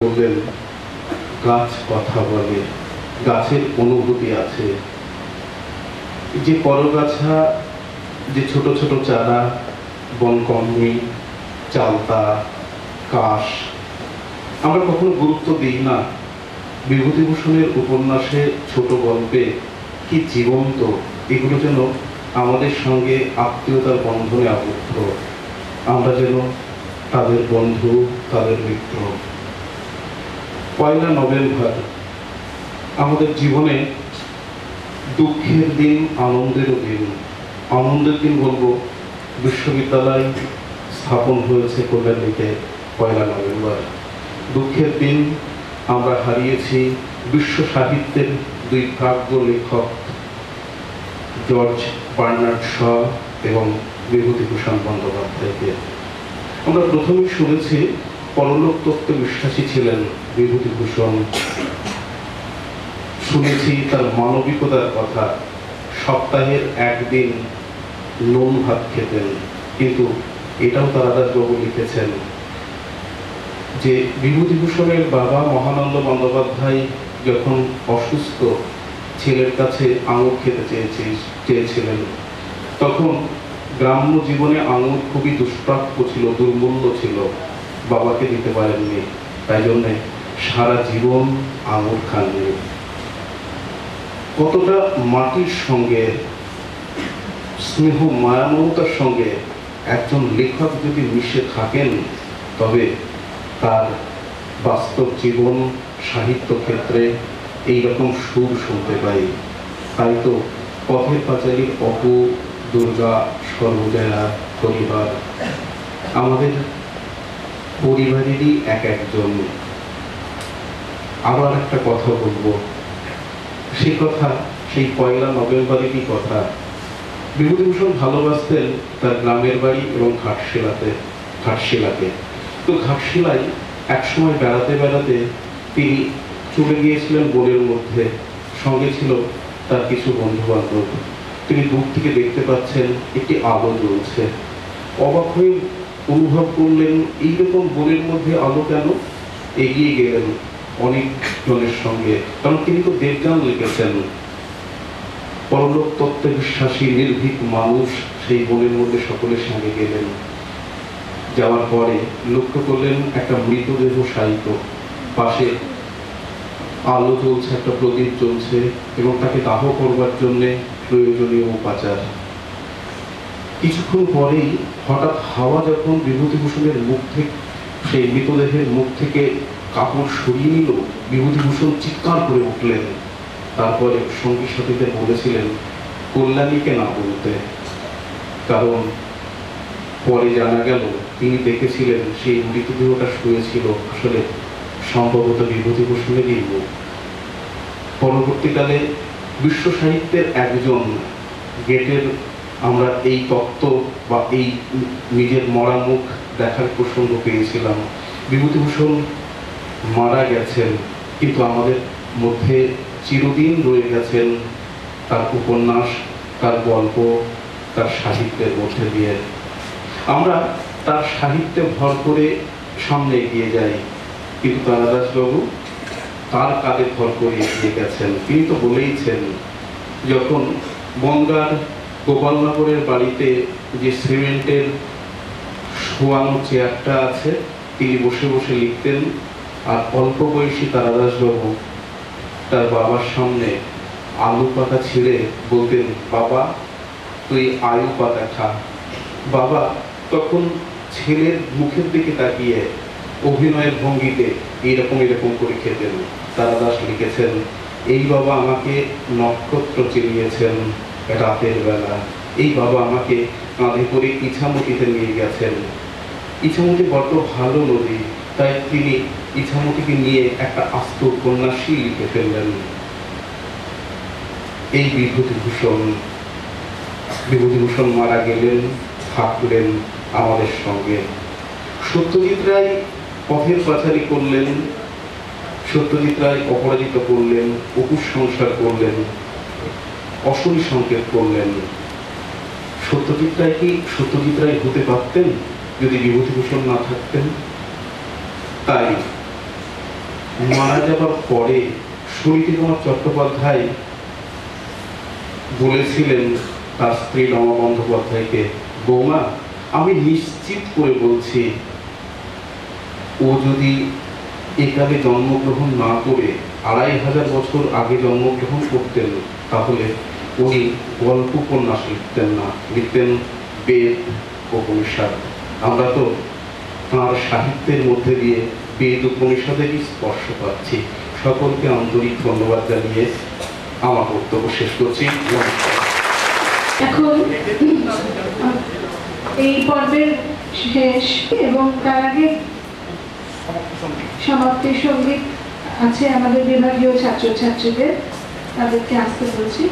বললেন গাছ কথা বলে, গাছের অনুভূতি আছে। যে করগাছা, যে ছোট ছোট চারা, বনকর্মী, চালতা, কাশ, আমরা কখনো গুরুত্ব দিই না। বিভূতিভূষণের উপন্যাসে, ছোট গল্পে কি জীবন্ত, এগুলো যেন আমাদের সঙ্গে আত্মীয়তার বন্ধনে আবদ্ধ। আমরা যেন তাদের বন্ধু, তাদের মিত্র। 1 নভেম্বর আমাদের জীবনে দুঃখের দিন, আনন্দেরও দিন। আনন্দের দিন বলবো, বিশ্ববিদ্যালয় স্থাপন হয়েছে কল্যাণীতে 1 নভেম্বর। দুঃখের দিন, আমরা হারিয়েছি বিশ্ব সাহিত্যের 2 প্রাজ্ঞ লেখক, জর্জ বার্নার্ড শ এবং বিভূতিভূষণ বন্দ্যোপাধ্যায়কে। আমরা প্রথমেই শুনেছি পরলোক তত্ত্বে বিশ্বাসী ছিলেন বিভূতিভূষণ। শুনেছি তার মানবিকতার কথা। সপ্তাহের একদিন নুন ভাত খেতেন। কিন্তু এটাও তারাদাসবাবু লিখেছেন যে বিভূতিভূষণের বাবা মহানন্দ বন্দ্যোপাধ্যায় যখন অসুস্থ, ছেলের কাছে আঙুর খেতে চেয়েছিলেন, তখন গ্রাম্য জীবনে আঙুর খুবই দুষ্প্রাপ্য ছিল, দুর্মূল্য ছিল, বাবাকে দিতে পারেননি। তাই জন্যে সারা জীবন আঙুর খাননি। কতটা মাটির সঙ্গে, স্নেহ মায়ামমতার সঙ্গে একজন লেখক যদি মিশে থাকেন, তবে তার বাস্তব জীবন, সাহিত্য ক্ষেত্রে এইরকম সুর শুনতে পাই। তাই তো পথের পাঁচালীর অপু, দুর্গা, সর্বজয়া পরিবার আমাদের পরিবারেরই একজন। আবার একটা কথা বলবো, সেই কথা সেই 1 নভেম্বরেরই কথা। বিভূতিভূষণ ভালোবাসতেন তার গ্রামের বাড়ি এবং ঘাটশিলাকে। তো ঘাটশিলায় একসময় বেড়াতে বেড়াতে তিনি চলে গিয়েছিলেন বনের মধ্যে। সঙ্গে ছিল তার কিছু বন্ধু বান্ধব। তিনি দূর থেকে দেখতে পাচ্ছেন একটি আলো জ্বলছে। অবাক হয়ে অনুভব করলেন এইরকম বনের মধ্যে আলো কেন। এগিয়ে গেলেন অনেক জনের সঙ্গে, কারণ তিনি তো দেবগান লিখেছেন। পরলোক তত্ত্বে বিশ্বাসী নির্ভীক মানুষ সেই বনের মধ্যে সকলের সঙ্গে গেলেন। যাওয়ার পরে লক্ষ্য করলেন একটা মৃতদেহ শায়িত, পাশে আলো জ্বলছে, একটা প্রদীপ জ্বলছে এবং তাকে দাহ করবার জন্য প্রয়োজনীয় উপাচার। কিছুক্ষণ পরেই হঠাৎ হাওয়া যখন বিভূতিভূষণের মুখ থেকে, সেই মৃতদেহের মুখ থেকে কাপড় সরিয়ে নিল, বিভূতিভূষণ চিৎকার করে উঠলেন। তারপরে সঙ্গী সাথীদের বলেছিলেন কল্যাণীকে না বলতে, কারণ পরে জানা গেল তিনি দেখেছিলেন সেই মৃতদেহটা শুয়েছিল আসলে সম্ভবত বিভূতিভূষণেরই মুখ। পরবর্তীকালে বিশ্ব সাহিত্যের একজন গেটের আমরা এই তত্ত্ব বা এই নিজের মরা মুখ দেখার প্রসঙ্গ পেয়েছিলাম। বিভূতিভূষণ মারা গেছেন, কিন্তু আমাদের মধ্যে চিরদিন রয়ে গেছেন তার উপন্যাস, তার গল্প, তার সাহিত্যের মধ্যে দিয়ে। আমরা তার সাহিত্যে ভর করে সামনে এগিয়ে যাই, কিন্তু তারাদাসবাবু তার কাঁধে ভর করে এগিয়ে গেছেন। তিনি তো বলেইছেন, যখন বনগাঁর গোপালনগরের বাড়িতে যে সিমেন্টের শোয়ানো চেয়ারটা আছে, তিনি বসে বসে লিখতেন। আর অল্প বয়সী তারাদাসবাবু তার বাবার সামনে আলু পাতা ছিঁড়ে বলতেন, বাবা তুই আলু পাতা খা। বাবা তখন ছেলের মুখের দিকে তাকিয়ে অভিনয়ের ভঙ্গিতে এরকম এরকম করে খেতেন। তারাদাস লিখেছেন, এই বাবা আমাকে নক্ষত্র চিনিয়েছেন রাতের বেলা। এই বাবা আমাকে কাঁধে করে ইছামতিতে নিয়ে গেছেন। ইছামতি বড্ড ভালো নদী, তাই তিনি ইছামতিকে নিয়ে একটা আস্ত উপন্যাসই লিখে ফেললেন। এই বিভূতিভূষণ মারা গেলেন, থাকলেন আমাদের সঙ্গে। সত্যজিৎ রায় পথের পাঁচালী করলেন, সত্যজিৎ রায় অপরাজিত করলেন, অপুর সংসার করলেন, অশনি সংকেত করলেন। সত্যজিৎ রায় কি সত্যজিৎ রায় হতে পারতেন যদি বিভূতিভূষণ না থাকতেন? তাই মারা যাবার পরে সুনীতি কুমার চট্টোপাধ্যায় বলেছিলেন তার স্ত্রী রমা বন্দ্যোপাধ্যায়কে, বৌমা, আমি নিশ্চিত করে বলছি, ও যদি একালে জন্মগ্রহণ না করে 2500 বছর আগে জন্মগ্রহণ করতেন, তাহলে উনি গল্প উপন্যাস লিখতেন না, লিখতেন বেদ উপনিষদ। আমরা তো তাঁর সাহিত্যের মধ্যে দিয়ে বেদ উপনিষদেরই স্পর্শ পাচ্ছি। সকলকে আন্তরিক ধন্যবাদ জানিয়ে আমার বক্তব্য শেষ করছি। এখন এই পর্বের শেষ এবং তার আগে সমাপ্তি সঙ্গীত আছে আমাদের বিভাগীয় ছাত্রছাত্রীদের, তাদেরকে আসতে বলছি।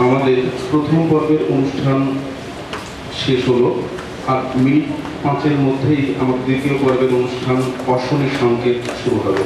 আমাদের প্রথম পর্বের অনুষ্ঠান শেষ হলো, আর মিনিট 5-এর মধ্যেই আমাদের দ্বিতীয় পর্বের অনুষ্ঠান অশনি সংকেত শুরু হবে।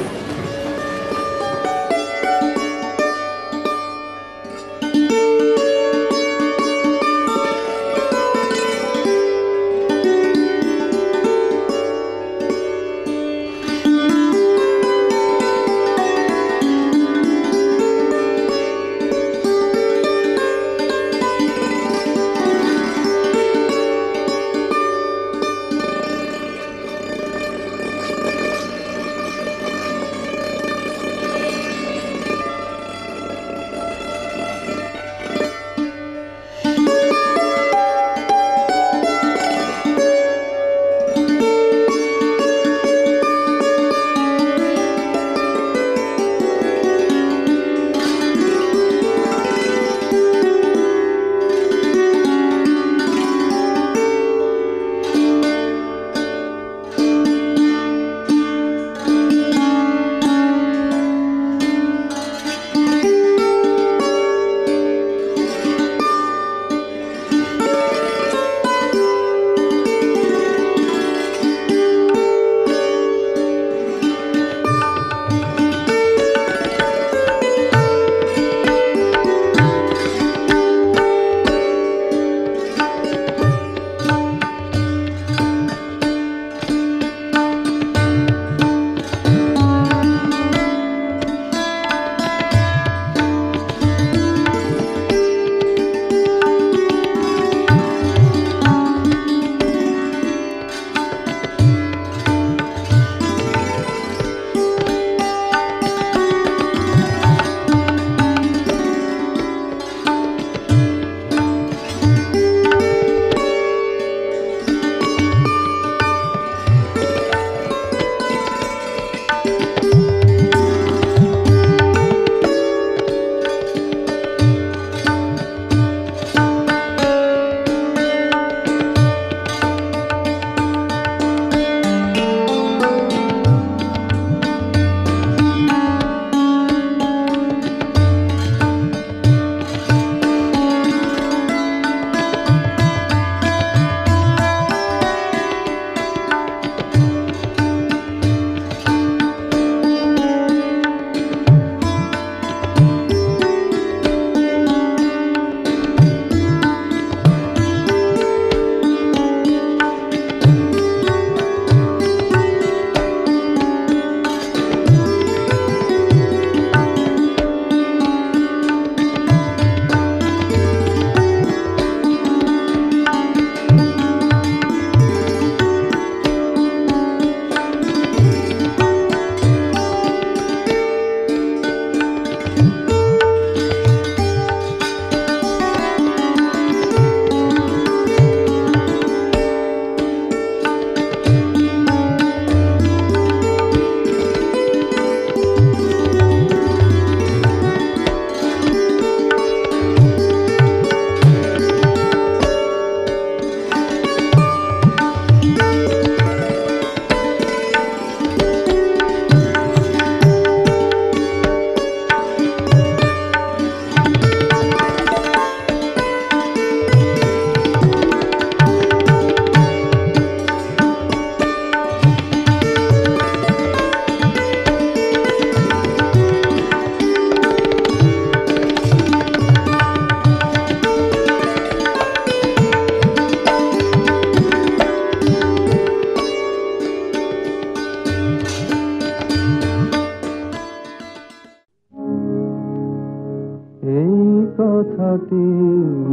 কথাটি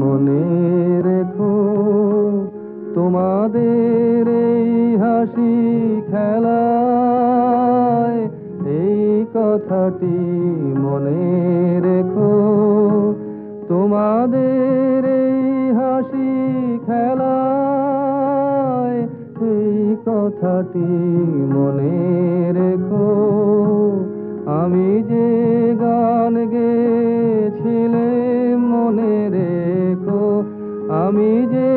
মনে রেখো, তোমাদের এই হাসি খেলায় এই কথাটি মনে রেখো, তোমাদের এই হাসি খেলায় এই কথাটি মনে রেখো। আমি যে গান গেয়েছিলাম মনে রেখো, আমি যে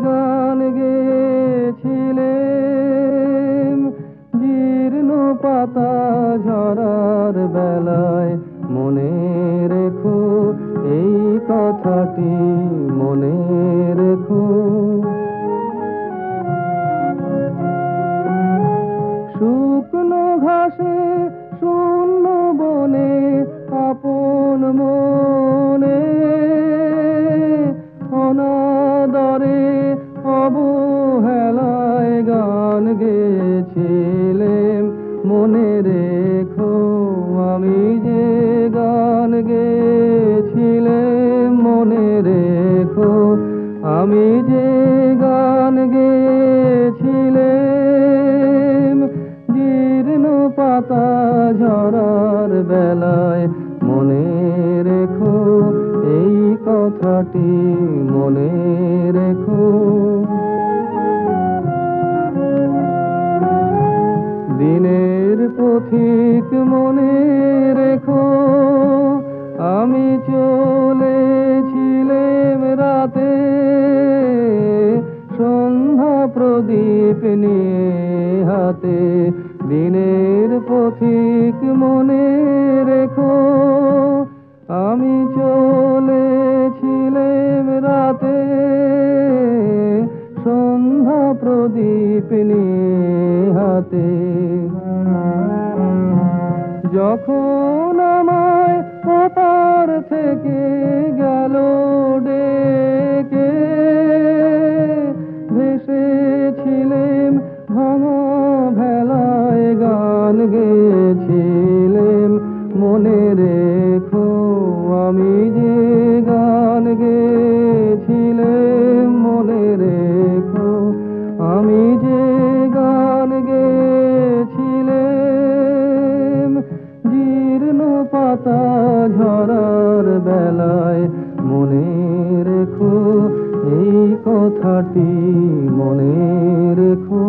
গান গেয়েছিলাম জীর্ণ পাতা ঝরার বেলায় মনে রেখো, এই কথাটি মনে রেখো। শুকনো ঘাসে শূন্য বনে আপন মনে অনাদরে অবহেলায় গান গেয়েছিলাম মনে রেখো, আমি যে গান গেয়েছিলাম মনে রেখো, আমি যে গান গেয়েছিলাম জীর্ণ পাতা ঝরার বেলায় মনে রেখো, এই কথাটি মনে রেখো। দিনের পথিক মনে রেখো, আমি চলেছিলাম রাতে সন্ধ্যা প্রদীপ নিয়ে হাতে। দিনের পথিক মনে রেখো, আমি চলেছিলাম রাতে সন্ধ্যা প্রদীপ নিয়ে হাতে। যখন আমায় পাতার থেকে গেল ডেকে ভেসেছিলাম ভাঙা ভেলায় গান গেয়েছিলাম মনে রেখো, আমি যে গান গেয়েছিলাম মনে রেখো, আমি যে গান গেয়েছিলাম জীর্ণ পাতা ঝরার বেলায় মনে রেখো, এই কথাটি মনে রেখো।